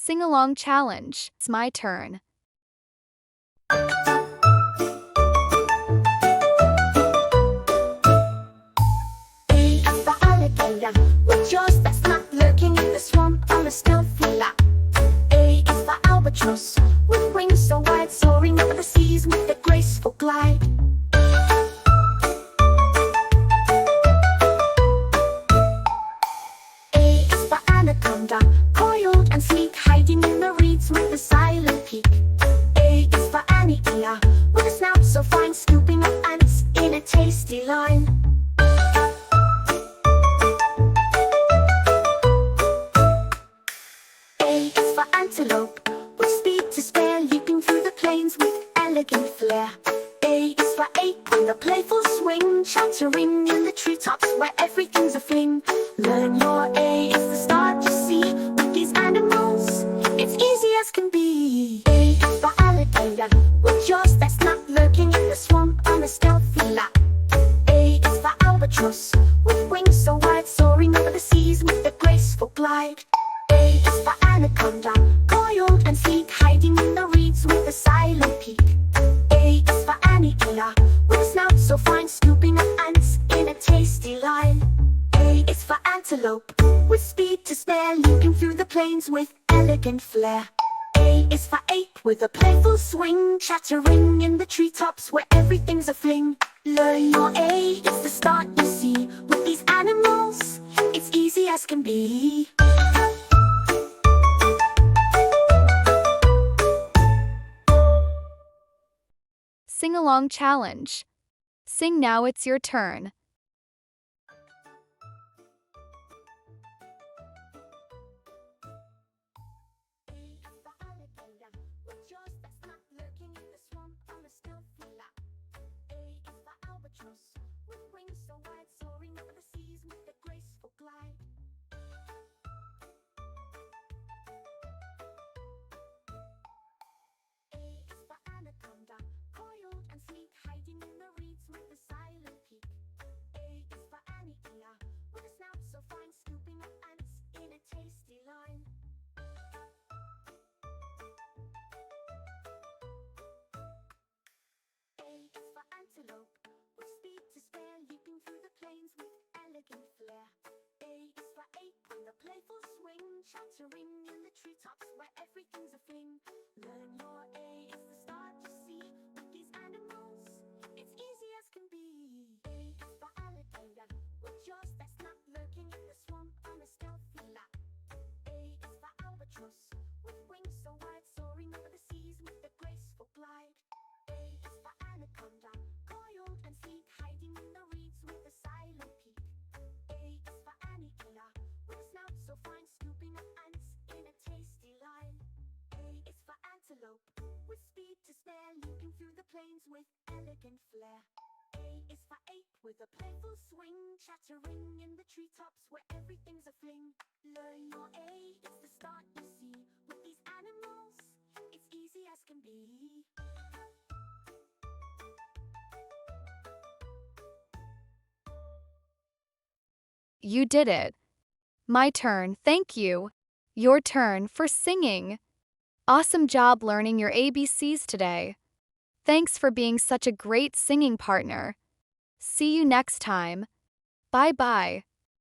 Sing-along challenge. It's my turn. A is for alligator, with jaws that's not lurking in the swamp on a stealthy lap. A is for albatross, with wings so wide, soaring over the seas with a graceful glide. A is for anaconda, coiled and sleek, hiding in the reeds with a silent peak. A is for anteater, with a snout so fine, scooping up ants in a tasty line. A is for antelope, with speed to spare, leaping through the plains with elegant flair. A is for ape, on the playful swing, chattering in the treetops where everything's a fling. Learn your A, it's the start, you see, with these animals, it's easy as can be. A is for alligator, with jaws that's not lurking in the swamp on a stealthy lap. A is for albatross, with wings so wide, soaring over the seas with a graceful glide. A is for anaconda, coiled and sleek, hiding in the reeds with a silent peak. A is for anteater, with a snout so fine, scooping up ants in a tasty line. A is for antelope, with speed to spare, leaping through the plains with elegant flair. A is for ape, with a playful swing, chattering in the treetops where everything's a fling. Learn your A, it's the start, you see, with these animals, it's easy as can be. Sing-along challenge. Sing now, it's your turn. A is for alligator, with jaws that's not lurking in the swamp on a stealthy lap. A is for albatross, with wings so wide, soaring over the seas with a graceful glide. A is for anaconda, coiled and sleek, hiding in the reeds with a silent peak. A is for anteater, with a snout so fine, scooping up ants in a tasty line. A is for antelope, with speed to spare, leaping through the plains with elegant flair. A is for ape, on the playful swing, chattering in the treetops where everything's a fling. Learn your A, it's the start, you see, with these animals, it's easy as can be. A is for alligator, with jaws that's not lurking in the swamp on a stealthy lap. A is for albatross, with wings so wide, soaring over the seas with a graceful glide. A is for anaconda, coiled and sleek, hiding in the reeds with a silent peak. A is for anteater, with a snout so fine, scooping up ants in a tasty line. A is for antelope, with speed to spare, leaping through the plains with elegant flair. A is for ape, with a playful swing, chattering in the treetops where everything's a fling. Learn your A, it's the start, you see, with these animals, it's easy as can be. You did it. My turn, thank you. Your turn for singing. Awesome job learning your ABCs today. Thanks for being such a great singing partner. See you next time. Bye-bye.